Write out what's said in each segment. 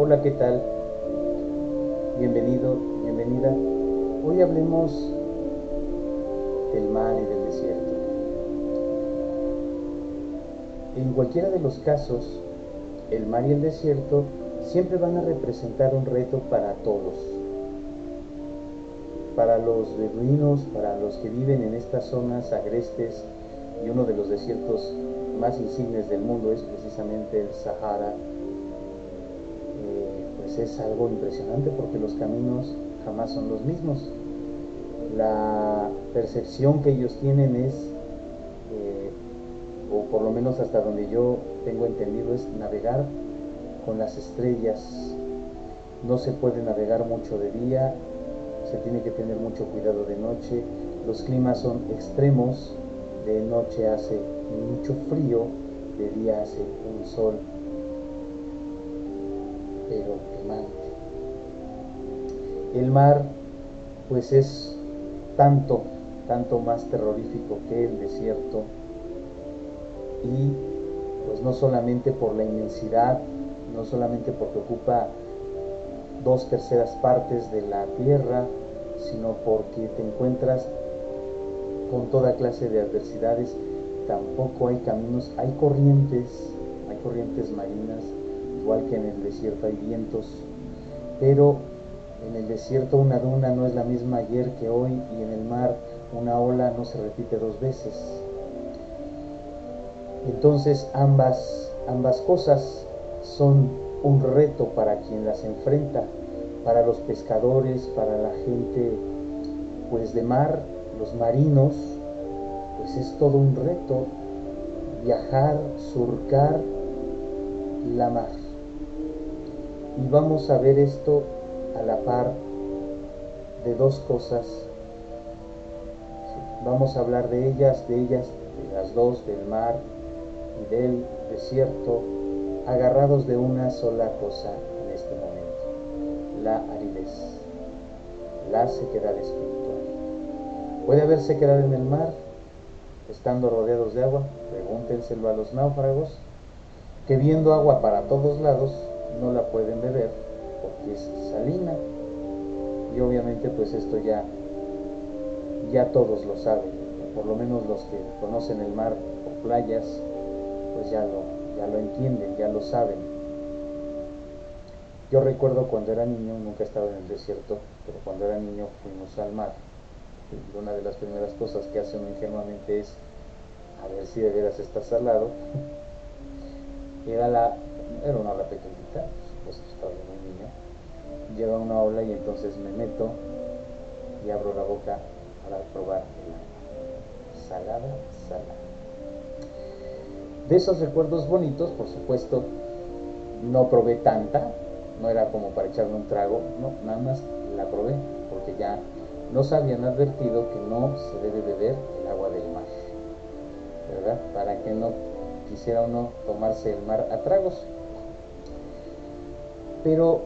Hola, ¿qué tal? Bienvenido, bienvenida. Hoy hablemos del mar y del desierto. En cualquiera de los casos, el mar y el desierto siempre van a representar un reto para todos. Para los beduinos, para los que viven en estas zonas agrestes, y uno de los desiertos más insignes del mundo es precisamente el Sahara. Pues es algo impresionante porque los caminos jamás son los mismos. La percepción que ellos tienen es, o por lo menos hasta donde yo tengo entendido, es navegar con las estrellas. No se puede navegar mucho de día, se tiene que tener mucho cuidado de noche. Los climas son extremos, de noche hace mucho frío, de día hace un sol pero quemante. El mar pues es tanto más terrorífico que el desierto, y pues no solamente por la inmensidad, no solamente porque ocupa 2/3 partes de la tierra, sino porque te encuentras con toda clase de adversidades. Tampoco hay caminos, hay corrientes marinas, igual que en el desierto hay vientos, pero en el desierto una duna no es la misma ayer que hoy, y en el mar una ola no se repite 2 veces. Entonces ambas cosas son un reto para quien las enfrenta. Para los pescadores, para la gente pues de mar, los marinos, pues es todo un reto viajar, surcar la mar. Y vamos a ver esto a la par de dos cosas. Vamos a hablar de ellas, de las dos, del mar y del desierto, agarrados de una sola cosa en este momento: la aridez, la sequedad espiritual. ¿Puede haber sequedad en el mar estando rodeados de agua? Pregúntenselo a los náufragos, que viendo agua para todos lados no la pueden beber porque es salina. Y obviamente pues esto ya todos lo saben, por lo menos los que conocen el mar por playas, pues ya lo entienden, ya lo saben. Yo recuerdo cuando era niño, nunca he estado en el desierto, pero cuando era niño fuimos al mar, y una de las primeras cosas que hace uno ingenuamente es a ver si de veras está salado. Era una ola pequeñita, por supuesto estaba muy niño. Llega una ola y entonces me meto y abro la boca para probar el agua. Salada. De esos recuerdos bonitos, por supuesto, no probé tanta, no era como para echarme un trago, no, nada más la probé, porque ya nos habían advertido que no se debe beber el agua del mar, ¿verdad? Para que no quisiera uno tomarse el mar a tragos. Pero,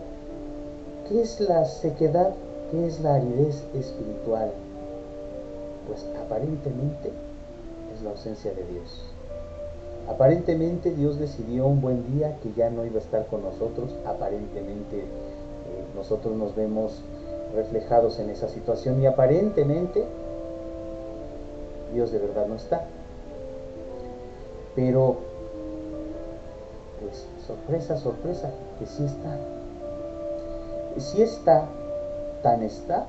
¿qué es la sequedad? ¿Qué es la aridez espiritual? Pues aparentemente es la ausencia de Dios. Aparentemente Dios decidió un buen día que ya no iba a estar con nosotros. Aparentemente nosotros nos vemos reflejados en esa situación, y aparentemente Dios de verdad no está. Pero pues sorpresa, que sí está. Sí está, tan está,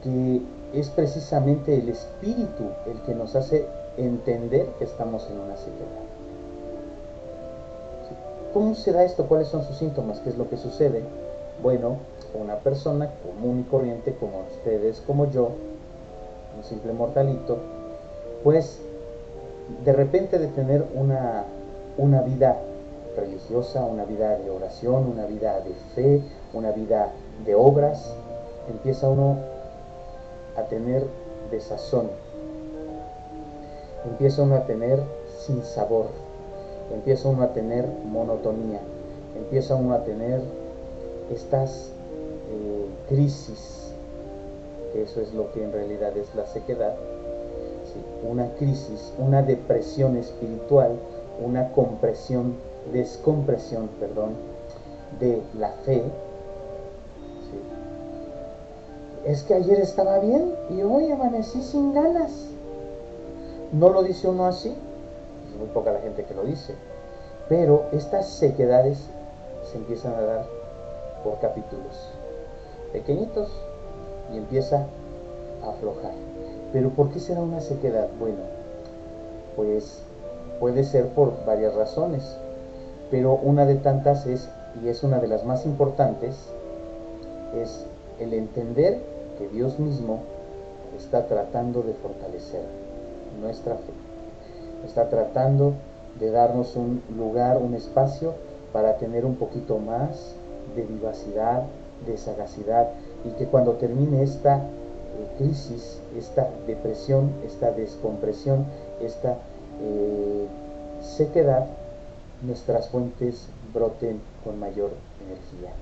que es precisamente el Espíritu el que nos hace entender que estamos en una sequedad. ¿Cómo se da esto? ¿Cuáles son sus síntomas? ¿Qué es lo que sucede? Bueno, una persona común y corriente como ustedes, como yo, un simple mortalito, pues de repente de tener una vida religiosa, una vida de oración, una vida de fe, una vida de obras, empieza uno a tener desazón, empieza uno a tener sinsabor, empieza uno a tener monotonía, empieza uno a tener estas crisis, que eso es lo que en realidad es la sequedad. Sí, una crisis, una depresión espiritual, una compresión descompresión, de la fe. ¿Sí? Es que ayer estaba bien y hoy amanecí sin ganas. No lo dice uno así, es muy poca la gente que lo dice, pero estas sequedades se empiezan a dar por capítulos pequeñitos y empieza a aflojar. Pero ¿por qué será una sequedad? Bueno, pues puede ser por varias razones, pero una de tantas es, y es una de las más importantes, es el entender que Dios mismo está tratando de fortalecer nuestra fe, está tratando de darnos un lugar, un espacio para tener un poquito más de vivacidad, de sagacidad, y que cuando termine esta crisis, esta depresión, esta descompresión, esta sequedad, nuestras fuentes broten con mayor energía.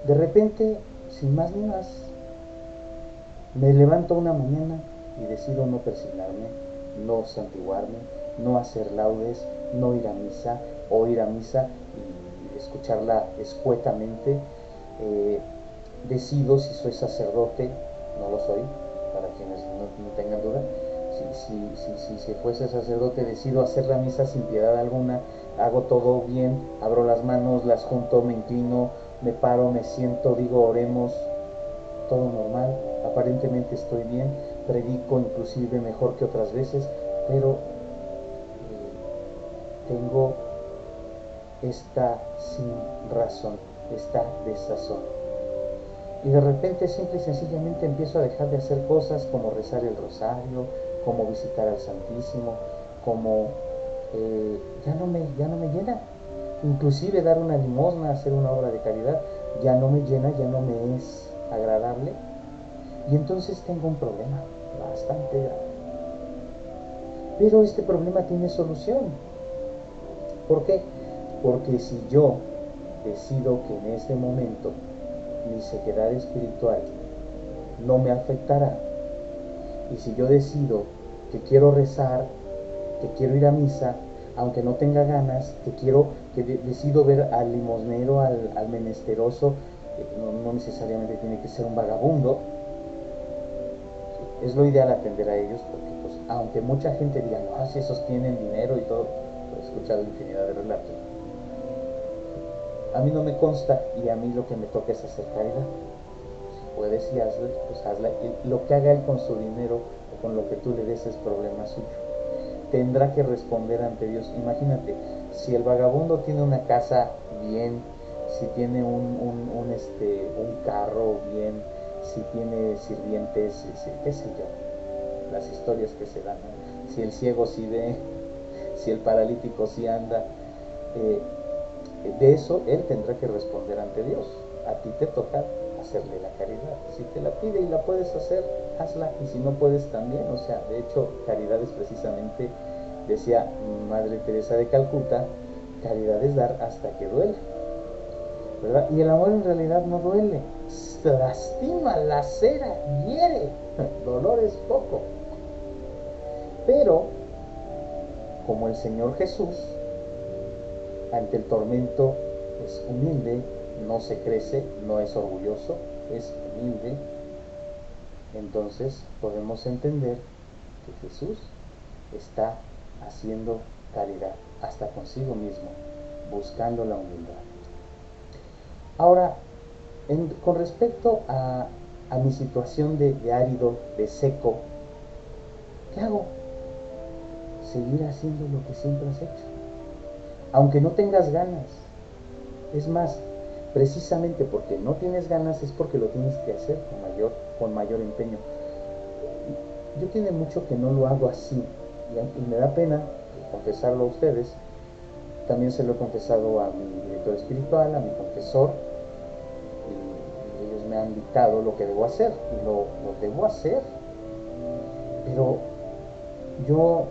De repente, sin más ni más, me levanto una mañana y decido no persignarme, no santiguarme, no hacer laudes, no ir a misa, o ir a misa y escucharla escuetamente. Decido si soy sacerdote, no lo soy, para quienes no tengan duda. Si fuese sacerdote, decido hacer la misa sin piedad alguna, hago todo bien, abro las manos, las junto, me inclino, me paro, me siento, digo oremos, todo normal, aparentemente estoy bien, predico inclusive mejor que otras veces, pero tengo esta sin razón, esta desazón. Y de repente simple y sencillamente empiezo a dejar de hacer cosas como rezar el rosario, como visitar al Santísimo, como ya no me llena. Inclusive dar una limosna, hacer una obra de caridad, ya no me llena, ya no me es agradable. Y entonces tengo un problema bastante grave. Pero este problema tiene solución. ¿Por qué? Porque si yo decido que en este momento mi sequedad espiritual no me afectará, y si yo decido que quiero rezar, que quiero ir a misa, aunque no tenga ganas, que decido ver al limosnero, al menesteroso, no necesariamente tiene que ser un vagabundo, es lo ideal atender a ellos, porque pues, aunque mucha gente diga, no, si esos tienen dinero y todo, he escuchado infinidad de relatos, a mí no me consta, y a mí lo que me toca es hacer caridad. Si puedes y hazla, pues hazla. Y lo que haga él con su dinero o con lo que tú le des es problema suyo. Tendrá que responder ante Dios. Imagínate, si el vagabundo tiene una casa bien, si tiene un carro bien, si tiene sirvientes, qué sé yo, las historias que se dan, ¿no? Si el ciego sí ve, si el paralítico sí anda, de eso él tendrá que responder ante Dios. A ti te toca hacerle la caridad. Si te la pide y la puedes hacer, hazla, y si no puedes también. O sea, de hecho, caridad es precisamente, decía Madre Teresa de Calcuta, caridad es dar hasta que duele, ¿verdad? Y el amor en realidad no duele, lastima, lacera, hiere, dolor es poco. Pero como el Señor Jesús, ante el tormento es humilde, no se crece, no es orgulloso, es humilde, entonces podemos entender que Jesús está haciendo caridad hasta consigo mismo, buscando la humildad. Ahora, con respecto a mi situación de árido, de seco, ¿qué hago? Seguir haciendo lo que siempre has hecho, aunque no tengas ganas. Es más, precisamente porque no tienes ganas es porque lo tienes que hacer con mayor empeño. Yo tiene mucho que no lo hago así, y me da pena confesarlo a ustedes. También se lo he confesado a mi director espiritual, a mi confesor, y ellos me han dictado lo que debo hacer, y lo debo hacer. Pero yo,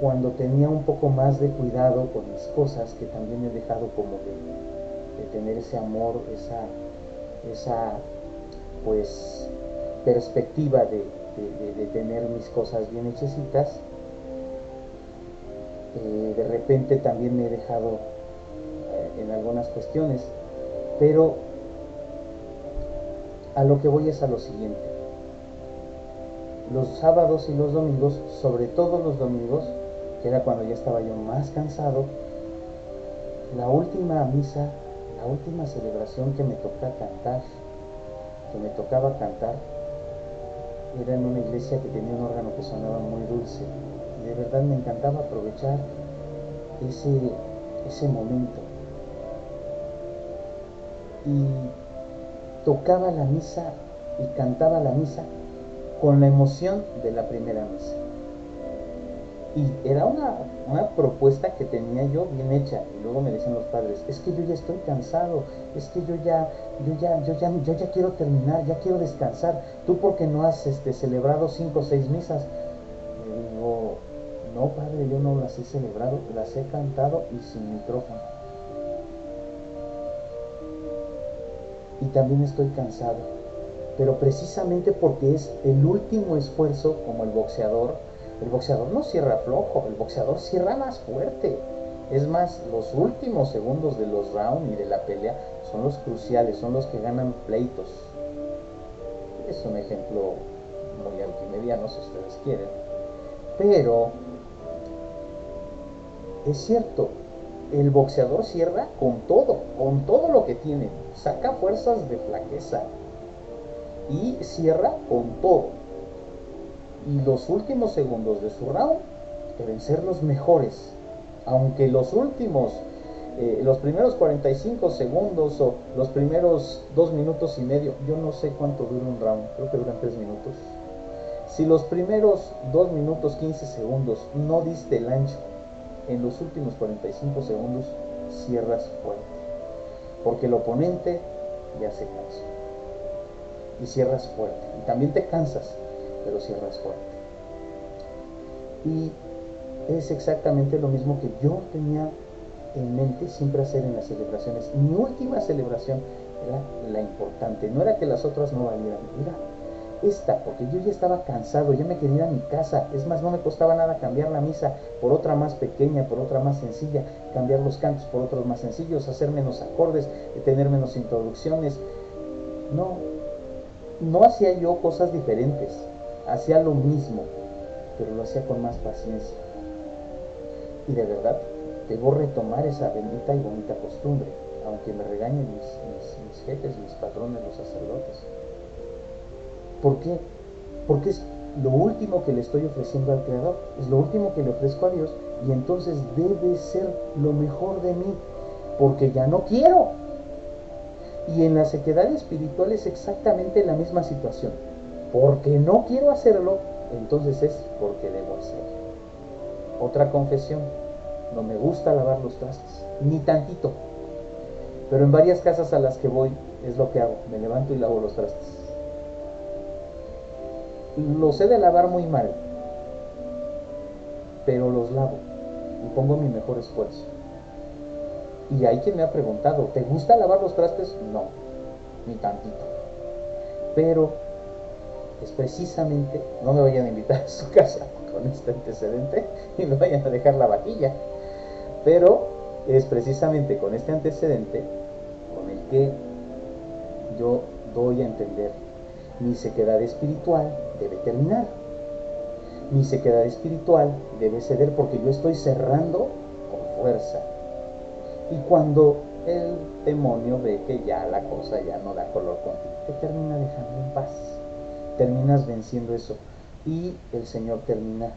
cuando tenía un poco más de cuidado con mis cosas, que también he dejado como de tener ese amor, esa pues perspectiva de tener mis cosas bien hechecitas, De repente también me he dejado en algunas cuestiones, pero a lo que voy es a lo siguiente. Los sábados y los domingos, sobre todo los domingos, que era cuando ya estaba yo más cansado, la última misa, la última celebración que me tocaba cantar, era en una iglesia que tenía un órgano que sonaba muy dulce. Y de verdad me encantaba aprovechar ese momento. Y tocaba la misa y cantaba la misa con la emoción de la primera misa. Y era una propuesta que tenía yo bien hecha. Y luego me decían los padres, es que yo ya estoy cansado, es que yo ya quiero terminar, ya quiero descansar. ¿Tú por qué no has celebrado 5 o 6 misas? Le digo, no padre, yo no las he celebrado, las he cantado y sin micrófono. Y también estoy cansado, pero precisamente porque es el último esfuerzo, como el boxeador no cierra flojo, el boxeador cierra más fuerte. Es más, los últimos segundos de los rounds y de la pelea son los cruciales, son los que ganan pleitos. Es un ejemplo muy antimediano si ustedes quieren, pero es cierto, el boxeador cierra con todo lo que tiene, saca fuerzas de flaqueza y cierra con todo. Y los últimos segundos de su round deben ser los mejores, aunque los primeros 45 segundos o los primeros 2 minutos y medio, yo no sé cuánto dura un round, creo que duran 3 minutos. Si los primeros 2 minutos 15 segundos no diste el ancho, en los últimos 45 segundos cierras fuerte, porque el oponente ya se cansó y cierras fuerte, y también te cansas, pero cierras fuerte. Y es exactamente lo mismo que yo tenía en mente siempre hacer en las celebraciones. Mi última celebración era la importante, no era que las otras no valieran, era esta, porque yo ya estaba cansado, ya me quería ir a mi casa. Es más, no me costaba nada cambiar la misa por otra más pequeña, por otra más sencilla, cambiar los cantos por otros más sencillos, hacer menos acordes, tener menos introducciones. No hacía yo cosas diferentes, hacía lo mismo, pero lo hacía con más paciencia. Y de verdad, debo retomar esa bendita y bonita costumbre, aunque me regañen mis jefes, mis patrones, los sacerdotes. ¿Por qué? Porque es lo último que le estoy ofreciendo al Creador, es lo último que le ofrezco a Dios, y entonces debe ser lo mejor de mí, porque ya no quiero. Y en la sequedad espiritual es exactamente la misma situación. Porque no quiero hacerlo, entonces es porque debo hacerlo. Otra confesión, no me gusta lavar los trastes, ni tantito. Pero en varias casas a las que voy es lo que hago, me levanto y lavo los trastes. Los he de lavar muy mal, pero los lavo y pongo mi mejor esfuerzo. Y hay quien me ha preguntado, ¿te gusta lavar los trastes? No, ni tantito. Pero es precisamente, no me vayan a invitar a su casa con este antecedente y me vayan a dejar la vajilla, pero es precisamente con este antecedente con el que yo doy a entender: mi sequedad espiritual debe terminar, mi sequedad espiritual debe ceder, porque yo estoy cerrando con fuerza. Y cuando el demonio ve que ya la cosa ya no da color contigo, te termina dejando en paz, terminas venciendo eso, y el Señor termina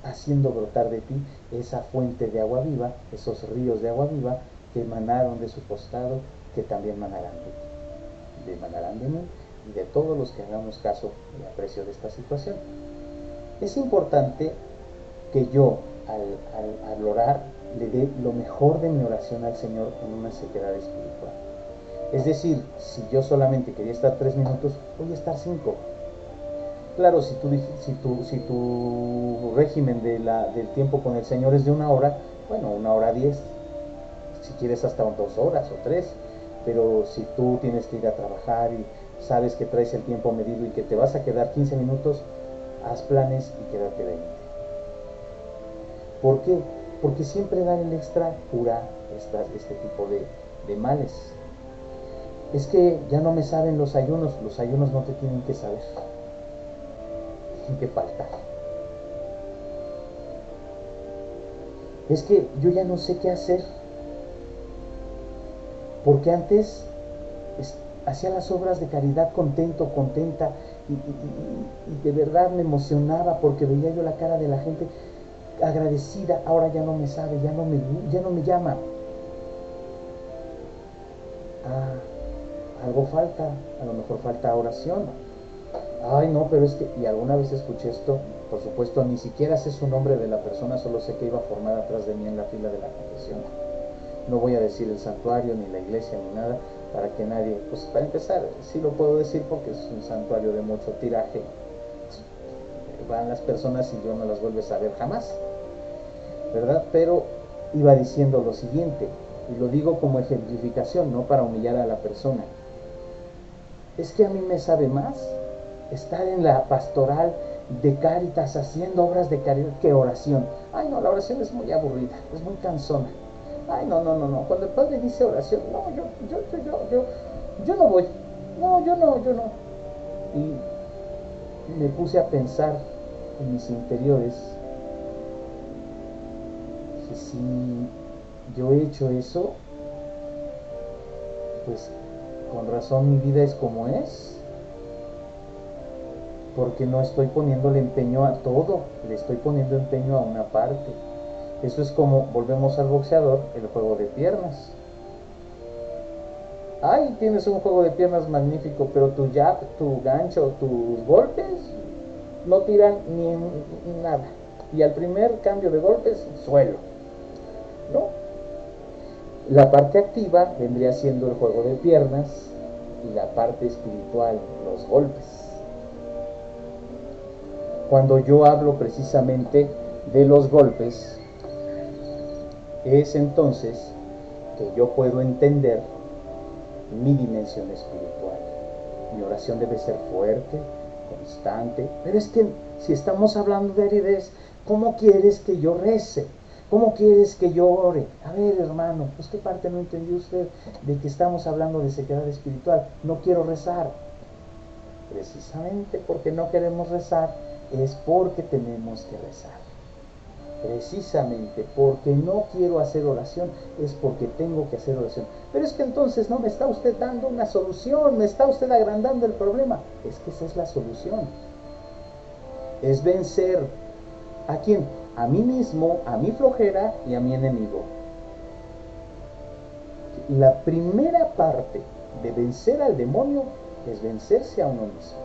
haciendo brotar de ti esa fuente de agua viva, esos ríos de agua viva que emanaron de su costado, que también manarán de ti, manarán de mí y de todos los que hagamos caso y aprecio de esta situación. Es importante que yo al orar le dé lo mejor de mi oración al Señor en una sequedad espiritual. Es decir, si yo solamente quería estar 3 minutos, voy a estar 5. Claro, si tu régimen del tiempo con el Señor es de 1 hora, bueno, 1 hora 10, si quieres hasta 2 horas o 3, pero si tú tienes que ir a trabajar y sabes que traes el tiempo medido y que te vas a quedar 15 minutos, haz planes y quédate 20. ¿Por qué? porque siempre dar el extra cura este tipo de males. Es que ya no me saben los ayunos no te tienen que saber, tienen que faltar. Es que yo ya no sé qué hacer, porque antes hacía las obras de caridad contento, contenta, y de verdad me emocionaba porque veía yo la cara de la gente agradecida. Ahora ya no me sabe, ya no me llama. Algo falta, a lo mejor falta oración. Ay, no, pero es que, y alguna vez escuché esto, por supuesto, ni siquiera sé su nombre de la persona, solo sé que iba formada atrás de mí en la fila de la confesión. No voy a decir el santuario, ni la iglesia, ni nada, para que nadie, pues para empezar, sí lo puedo decir porque es un santuario de mucho tiraje. Van las personas y yo no las vuelves a ver jamás, ¿verdad? Pero iba diciendo lo siguiente, y lo digo como ejemplificación, no para humillar a la persona. Es que a mí me sabe más estar en la pastoral de Cáritas haciendo obras de caridad que oración. Ay, no, la oración es muy aburrida, es muy cansona. Ay, no. Cuando el padre dice oración, no, yo no voy. No, yo no. Y me puse a pensar en mis interiores. Dije, si yo he hecho eso, pues con razón mi vida es como es, porque no estoy poniéndole empeño a todo, le estoy poniendo empeño a una parte. Eso es como, volvemos al boxeador, el juego de piernas. Ay, tienes un juego de piernas magnífico, pero tu jab, tu gancho, tus golpes no tiran ni nada. Y al primer cambio de golpes, suelo. ¿No? La parte activa vendría siendo el juego de piernas y la parte espiritual, los golpes. Cuando yo hablo precisamente de los golpes, es entonces que yo puedo entender mi dimensión espiritual. Mi oración debe ser fuerte, constante. Pero es que si estamos hablando de aridez, ¿cómo quieres que yo rece? ¿Cómo quieres que yo ore? A ver, hermano, pues qué parte no entendió usted de que estamos hablando de sequedad espiritual. No quiero rezar. Precisamente porque no queremos rezar es porque tenemos que rezar. Precisamente porque no quiero hacer oración es porque tengo que hacer oración. Pero es que entonces no me está usted dando una solución, me está usted agrandando el problema. Es que esa es la solución. Es vencer ¿a quién? A mí mismo, a mi flojera y a mi enemigo. La primera parte de vencer al demonio es vencerse a uno mismo.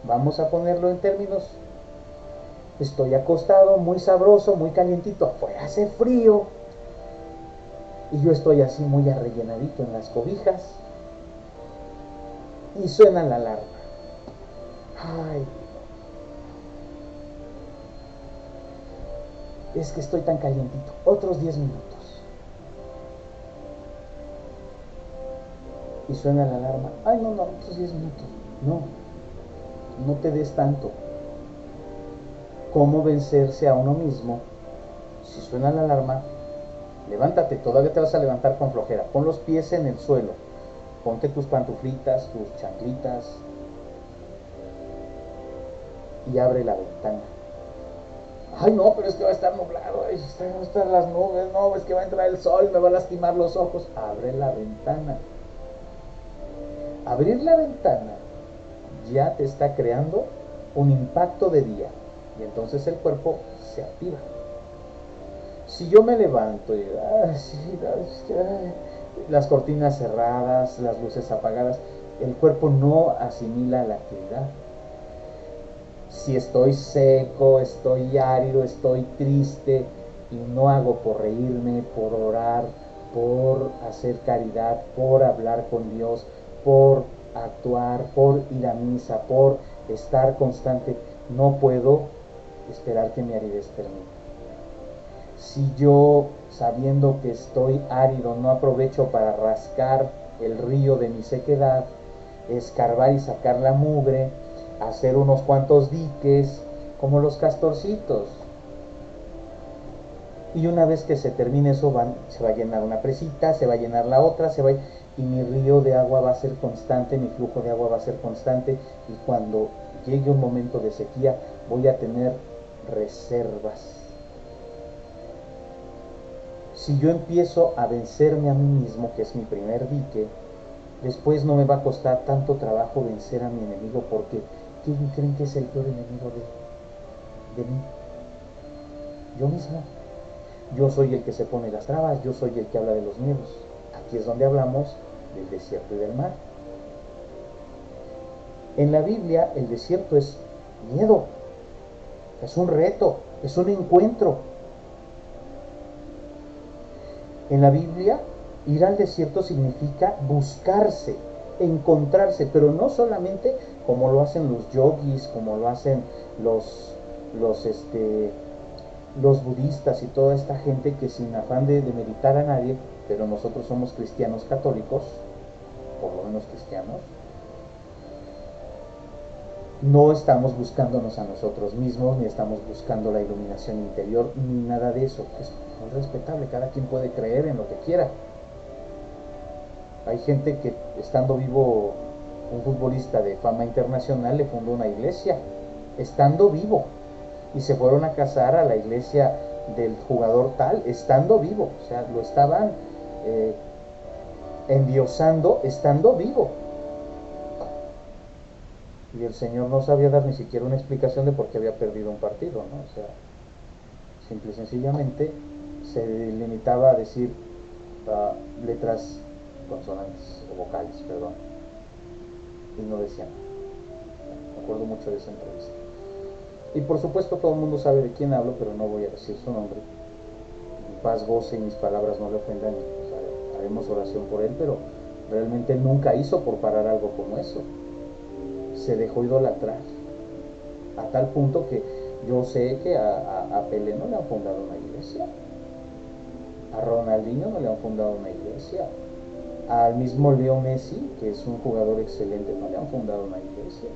Vamos a ponerlo en términos. Estoy acostado, muy sabroso, muy calientito, afuera hace frío, y yo estoy así muy arrellenadito en las cobijas, y suena la alarma. Ay, es que estoy tan calientito, otros 10 minutos. Y suena la alarma. Ay, no, otros 10 minutos. No te des tanto. ¿Cómo vencerse a uno mismo? Si suena la alarma, levántate, todavía te vas a levantar con flojera. Pon los pies en el suelo. Ponte tus pantuflitas, tus chanclitas y abre la ventana. Ay, no, pero es que va a estar nublado, van a estar las nubes, no, es que va a entrar el sol, me va a lastimar los ojos. Abre la ventana. Abrir la ventana ya te está creando un impacto de día y entonces el cuerpo se activa. Si yo me levanto y las cortinas cerradas, las luces apagadas, el cuerpo no asimila la actividad. Si estoy seco, estoy árido, estoy triste y no hago por reírme, por orar, por hacer caridad, por hablar con Dios, por actuar, por ir a misa, por estar constante, no puedo esperar que mi aridez termine. Si yo, sabiendo que estoy árido, no aprovecho para rascar el río de mi sequedad, escarbar y sacar la mugre, hacer unos cuantos diques, como los castorcitos. Y una vez que se termine eso, se va a llenar una presita, se va a llenar la otra, y mi río de agua va a ser constante, mi flujo de agua va a ser constante, y cuando llegue un momento de sequía voy a tener reservas. Si yo empiezo a vencerme a mí mismo, que es mi primer dique, después no me va a costar tanto trabajo vencer a mi enemigo, porque ¿quién creen que es el peor enemigo de mí? Yo mismo. Yo soy el que se pone las trabas, yo soy el que habla de los miedos. Aquí es donde hablamos del desierto y del mar. En la Biblia el desierto es miedo, es un reto, es un encuentro. En la Biblia ir al desierto significa buscarse, encontrarse, pero no solamente como lo hacen los yogis, como lo hacen los budistas y toda esta gente que sin afán de meditar a nadie, pero nosotros somos cristianos católicos, por lo menos cristianos, no estamos buscándonos a nosotros mismos, ni estamos buscando la iluminación interior, ni nada de eso. Es muy respetable, cada quien puede creer en lo que quiera. Hay gente que, estando vivo, un futbolista de fama internacional le fundó una iglesia, estando vivo, y se fueron a casar a la iglesia del jugador tal, estando vivo. O sea, lo estaban endiosando estando vivo. Y el Señor no sabía dar ni siquiera una explicación de por qué había perdido un partido, ¿no? O sea, simple y sencillamente se limitaba a decir letras consonantes o vocales, perdón, y no decía nada. Me acuerdo mucho de esa entrevista. Y por supuesto todo el mundo sabe de quién hablo, pero no voy a decir su nombre. Mi paz goce y mis palabras no le ofendan. O sea, haremos oración por él, pero realmente él nunca hizo por parar algo como eso. Se dejó idolatrar a tal punto que yo sé que a Pelé no le han fundado una iglesia, a Ronaldinho no le han fundado una iglesia, al mismo Leo Messi, que es un jugador excelente, no le han fundado una iglesia.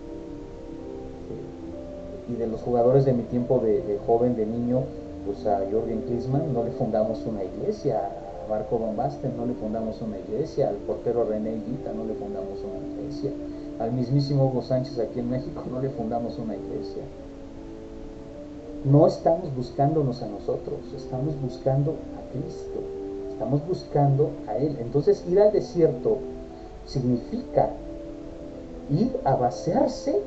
Y de los jugadores de mi tiempo de joven, de niño, pues a Jürgen Klinsmann no le fundamos una iglesia, a Marco Van Basten no le fundamos una iglesia, al portero René Higuita no le fundamos una iglesia, al mismísimo Hugo Sánchez aquí en México no le fundamos una iglesia. No estamos buscándonos a nosotros, estamos buscando a Cristo, estamos buscando a Él. Entonces ir al desierto significa ir a vaciarse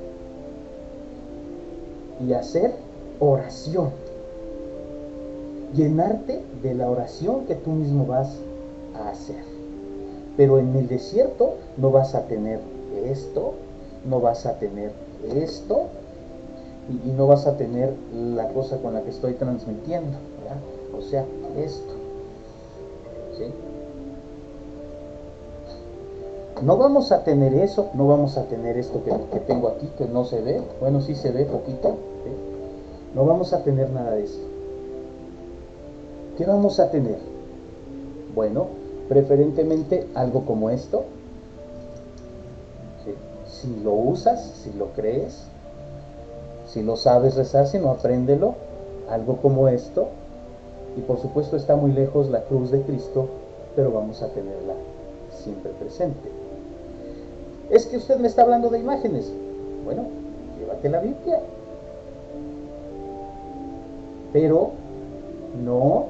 y hacer oración, llenarte de la oración que tú mismo vas a hacer. Pero en el desierto no vas a tener esto, no vas a tener esto, y no vas a tener la cosa con la que estoy transmitiendo, ¿verdad? O sea, esto, ¿sí? No vamos a tener eso, no vamos a tener esto que tengo aquí, que no se ve. Bueno, sí se ve poquito, ¿sí? No vamos a tener nada de eso. ¿Qué vamos a tener? Bueno, preferentemente algo como esto, ¿sí? Si lo usas, si lo crees, si lo sabes rezar, si no, apréndelo, algo como esto. Y por supuesto está muy lejos la cruz de Cristo, pero vamos a tenerla siempre presente. Es que usted me está hablando de imágenes. Bueno, llévate la Biblia. Pero no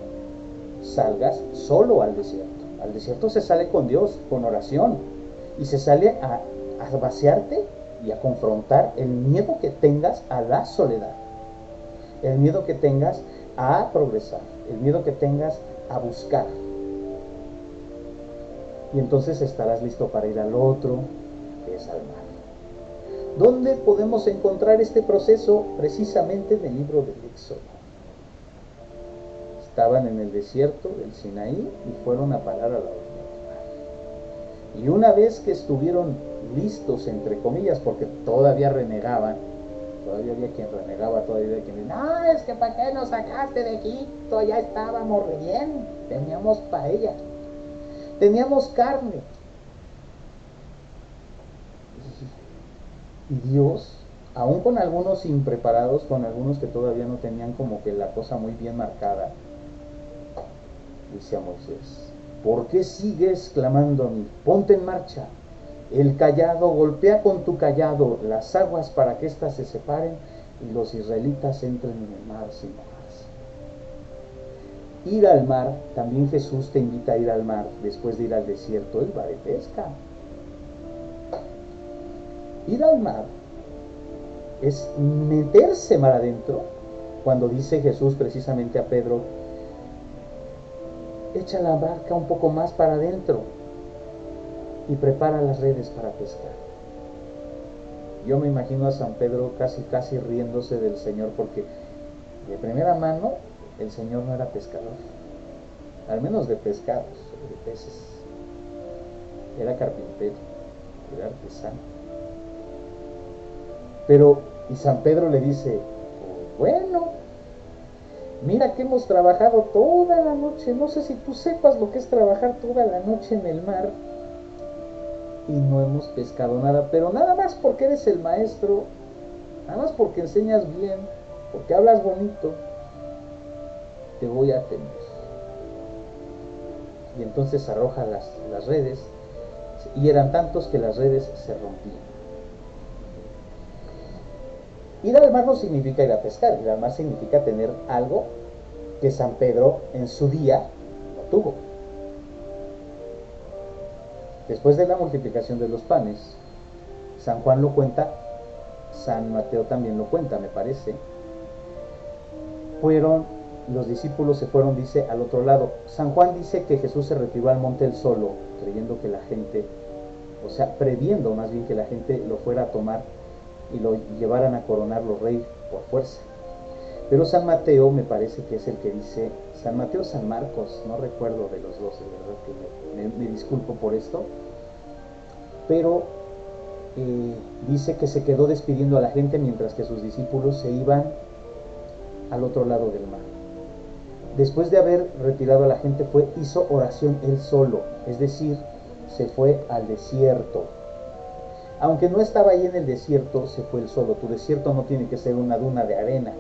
salgas solo al desierto. Al desierto se sale con Dios, con oración. Y se sale a vaciarte y a confrontar el miedo que tengas a la soledad. El miedo que tengas a progresar. El miedo que tengas a buscar. Y entonces estarás listo para ir al otro, que es al mar. ¿Dónde podemos encontrar este proceso? Precisamente en el libro del Éxodo. Estaban en el desierto del Sinaí y fueron a parar a la orilla del mar. Y una vez que estuvieron listos, entre comillas, porque todavía renegaban, todavía había quien renegaba, todavía había quien decía, es que ¿para qué nos sacaste de Egipto? Ya estábamos bien, teníamos paella, teníamos carne. Y Dios, aún con algunos impreparados, con algunos que todavía no tenían como que la cosa muy bien marcada, dice a Moisés: ¿por qué sigues clamando a mí? Ponte en marcha. El cayado, golpea con tu cayado las aguas para que éstas se separen y los israelitas entren en el mar sin mojarse. Ir al mar, también Jesús te invita a ir al mar después de ir al desierto. Él va de pesca. Ir al mar es meterse mar adentro, cuando dice Jesús precisamente a Pedro: echa la barca un poco más para adentro y prepara las redes para pescar. Yo me imagino a San Pedro casi riéndose del Señor, porque de primera mano el Señor no era pescador, al menos de pescados, de peces. Era carpintero, era artesano. Pero, y San Pedro le dice: oh, bueno, mira que hemos trabajado toda la noche, no sé si tú sepas lo que es trabajar toda la noche en el mar, y no hemos pescado nada, pero nada más porque eres el maestro, nada más porque enseñas bien, porque hablas bonito, te voy a tener. Y entonces arroja las redes, y eran tantos que las redes se rompían. Ir al mar no significa ir a pescar, ir al mar significa tener algo que San Pedro en su día no tuvo. Después de la multiplicación de los panes, San Juan lo cuenta, San Mateo también lo cuenta, me parece. Los discípulos se fueron, dice, al otro lado. San Juan dice que Jesús se retiró al monte él solo, creyendo que la gente, o sea, previendo más bien que la gente lo fuera a tomar y lo llevaran a coronarlo rey por fuerza. Pero San Mateo me parece que es el que dice, San Mateo, San Marcos, no recuerdo de los dos, de verdad que me disculpo por esto, pero dice que se quedó despidiendo a la gente mientras que sus discípulos se iban al otro lado del mar. Después de haber retirado a la gente, hizo oración él solo, es decir, se fue al desierto. Aunque no estaba ahí en el desierto, se fue él solo. Tu desierto no tiene que ser una duna de arena,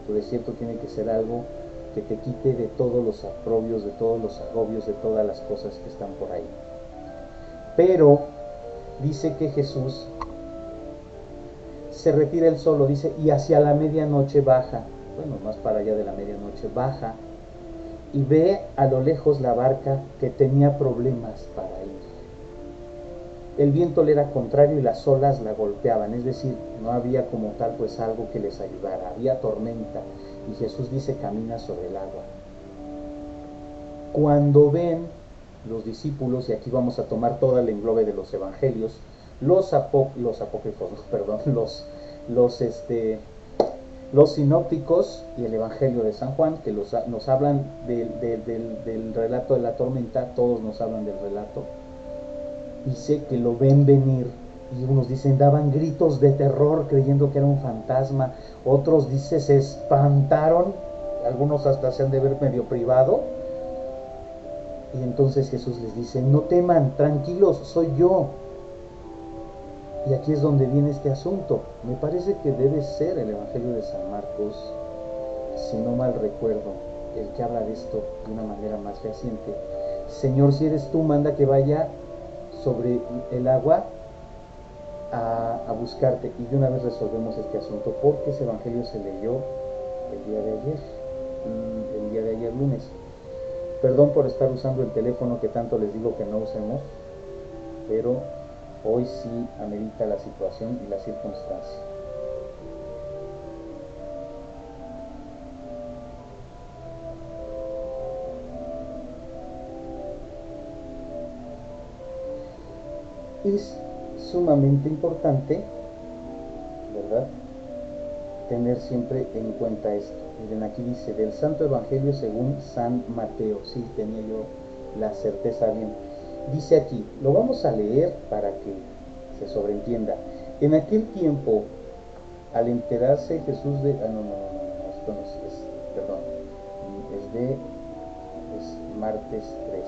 tu desierto tiene que ser algo que te quite de todos los aprobios, de todos los agobios, de todas las cosas que están por ahí. Pero dice que Jesús se retira él solo, dice, y hacia la medianoche baja, bueno, más para allá de la medianoche, baja y ve a lo lejos la barca que tenía problemas para ir. El viento le era contrario y las olas la golpeaban, es decir, no había como tal pues algo que les ayudara, había tormenta, y Jesús dice camina sobre el agua. Cuando ven los discípulos, y aquí vamos a tomar todo el englobe de los evangelios, los sinópticos y el evangelio de San Juan, que nos hablan del relato de la tormenta, todos nos hablan del relato. Dice que lo ven venir, y unos dicen daban gritos de terror creyendo que era un fantasma, otros dicen se espantaron, algunos hasta se han de ver medio privado, y entonces Jesús les dice: no teman, tranquilos, soy yo. Y aquí es donde viene este asunto. Me parece que debe ser el Evangelio de San Marcos, si no mal recuerdo, el que habla de esto de una manera más fehaciente. Señor, si eres tú, manda que vaya sobre el agua a buscarte. Y de una vez resolvemos este asunto, porque ese evangelio se leyó el día de ayer lunes. Perdón por estar usando el teléfono que tanto les digo que no usemos, pero hoy sí amerita la situación y la circunstancia. Es sumamente importante, ¿verdad?, tener siempre en cuenta esto. Miren, aquí dice, del Santo Evangelio según San Mateo. Sí, tenía yo la certeza bien. Dice aquí, lo vamos a leer para que se sobreentienda. En aquel tiempo, al enterarse Jesús de... esto no es, perdón, es martes 3.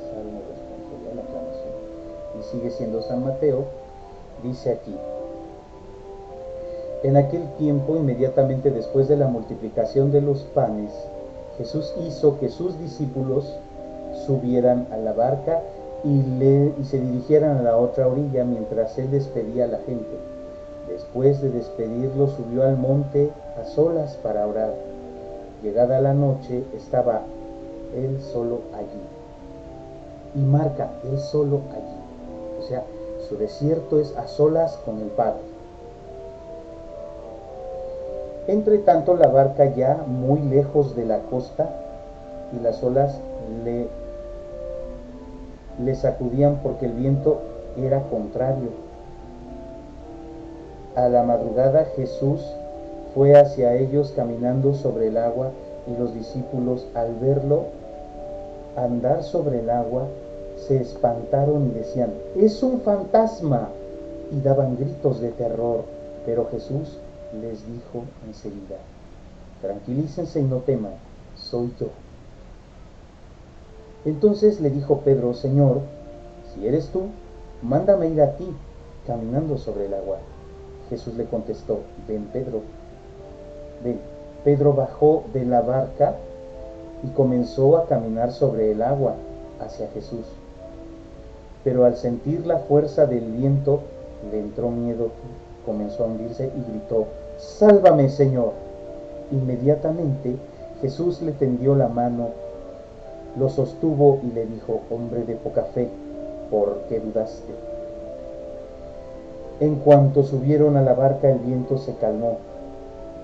Salmo responsorial, aclamación. Y sigue siendo San Mateo. Dice aquí, En aquel tiempo, inmediatamente después de la multiplicación de los panes, Jesús hizo que sus discípulos subieran a la barca y se dirigieran a la otra orilla mientras él despedía a la gente. Después de despedirlo, subió al monte a solas para orar. Llegada la noche, estaba él solo allí. Y marca, él solo allí. O sea, su desierto es a solas con el Padre. Entre tanto, la barca ya muy lejos de la costa y las olas le sacudían porque el viento era contrario. A la madrugada Jesús fue hacia ellos caminando sobre el agua, y los discípulos, al verlo andar sobre el agua, se espantaron y decían: ¡es un fantasma! Y daban gritos de terror. Pero Jesús les dijo enseguida: tranquilícense y no teman, soy yo. Entonces le dijo Pedro: Señor, si eres tú, mándame ir a ti caminando sobre el agua. Jesús le contestó: ven, Pedro, ven. Pedro bajó de la barca y comenzó a caminar sobre el agua hacia Jesús. Pero al sentir la fuerza del viento, le entró miedo, comenzó a hundirse y gritó: ¡sálvame, Señor! Inmediatamente Jesús le tendió la mano, lo sostuvo y le dijo: hombre de poca fe, ¿por qué dudaste? En cuanto subieron a la barca, el viento se calmó.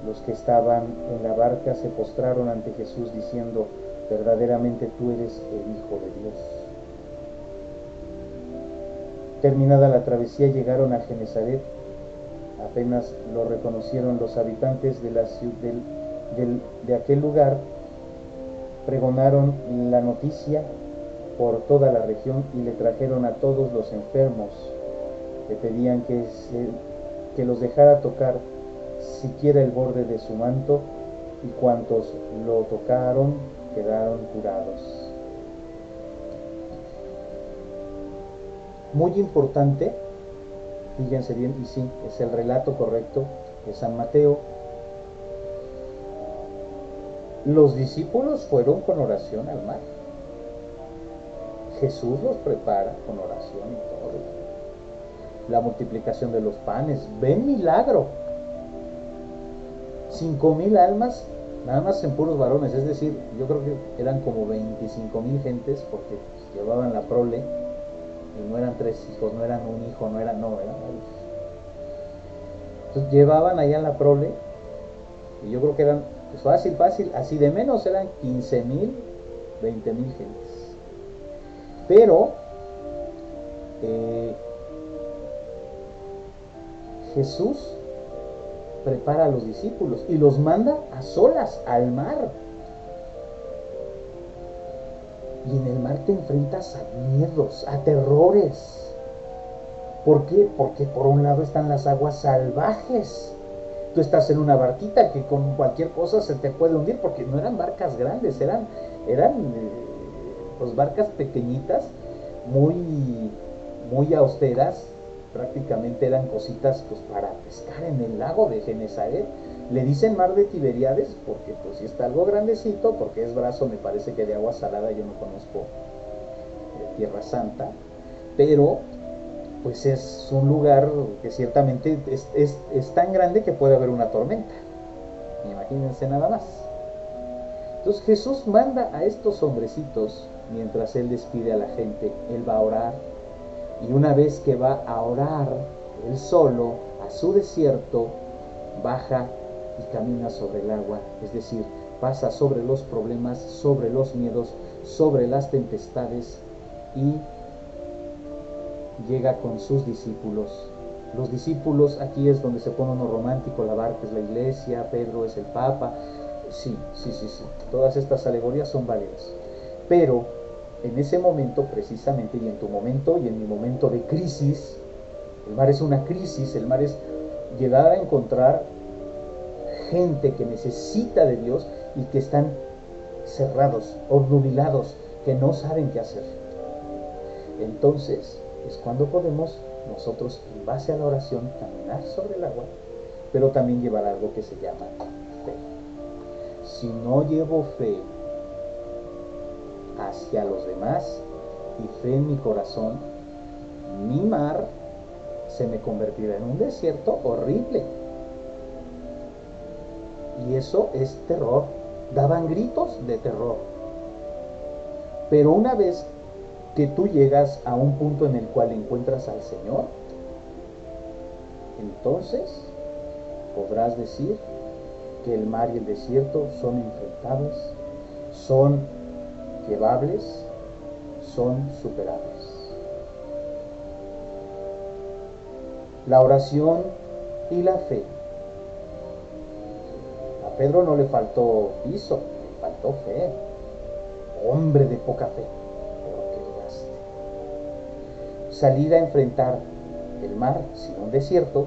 Los que estaban en la barca se postraron ante Jesús diciendo: verdaderamente tú eres el Hijo de Dios. Terminada la travesía, llegaron a Genesaret. Apenas lo reconocieron los habitantes de aquel lugar, pregonaron la noticia por toda la región y le trajeron a todos los enfermos. Le pedían que los dejara tocar siquiera el borde de su manto, y cuantos lo tocaron quedaron curados. Muy importante, fíjense bien, y sí, es el relato correcto de San Mateo. Los discípulos fueron con oración al mar. Jesús los prepara con oración y todo. La multiplicación de los panes, ven milagro. 5,000 almas, nada más en puros varones, es decir, yo creo que eran como 25,000 gentes, porque llevaban la prole, y no eran 3 hijos, no eran un hijo, eran varios. Entonces llevaban allá la prole, y yo creo que eran, pues fácil, así de menos eran 15,000, 20,000 gentes. Pero Jesús prepara a los discípulos y los manda a solas al mar. Y en el mar te enfrentas a miedos, a terrores. ¿Por qué? Porque por un lado están las aguas salvajes. Tú estás en una barquita que con cualquier cosa se te puede hundir, porque no eran barcas grandes, eran pues barcas pequeñitas, muy austeras. Prácticamente eran cositas pues para pescar en el lago de Genesaret. Le dicen mar de Tiberíades porque pues sí está algo grandecito, porque es brazo, me parece que de agua salada. Yo no conozco Tierra Santa, pero pues es un lugar que ciertamente es tan grande que puede haber una tormenta. Imagínense nada más. Entonces Jesús manda a estos hombrecitos mientras él despide a la gente. Él va a orar, y una vez que va a orar él solo a su desierto, baja y camina sobre el agua, es decir, pasa sobre los problemas, sobre los miedos, sobre las tempestades, y llega con sus discípulos. Los discípulos, aquí es donde se pone uno romántico, la barca es la iglesia, Pedro es el Papa. Sí, todas estas alegorías son válidas, pero en ese momento precisamente, y en tu momento y en mi momento de crisis, el mar es una crisis. El mar es llegar a encontrar gente que necesita de Dios y que están cerrados, obnubilados, que no saben qué hacer. Entonces es cuando podemos nosotros, en base a la oración, caminar sobre el agua pero también llevar algo que se llama fe. Si no llevo fe hacia los demás y fe en mi corazón, mi mar se me convertirá en un desierto horrible. Y eso es terror. Daban gritos de terror. Pero una vez que tú llegas a un punto en el cual encuentras al Señor, entonces podrás decir que el mar y el desierto son enfrentables, son llevables, son superables. La oración y la fe. A Pedro no le faltó piso, le faltó fe. Hombre de poca fe, pero que dudaste. Salir a enfrentar el mar sin un desierto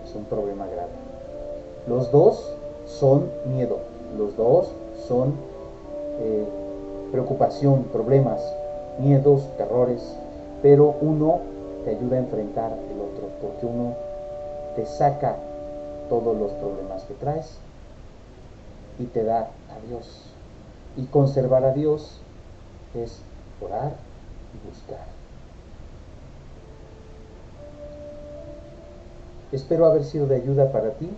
es un problema grave. Los dos son miedo, los dos son preocupación, problemas, miedos, terrores, pero uno te ayuda a enfrentar el otro, porque uno te saca todos los problemas que traes y te da a Dios. Y conservar a Dios es orar y buscar. Espero haber sido de ayuda para ti.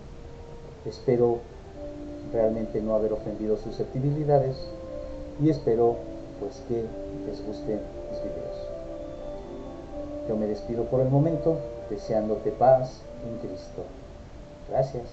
Espero realmente no haber ofendido susceptibilidades y espero pues que les gusten mis videos. Yo me despido por el momento, deseándote paz en Cristo. Gracias.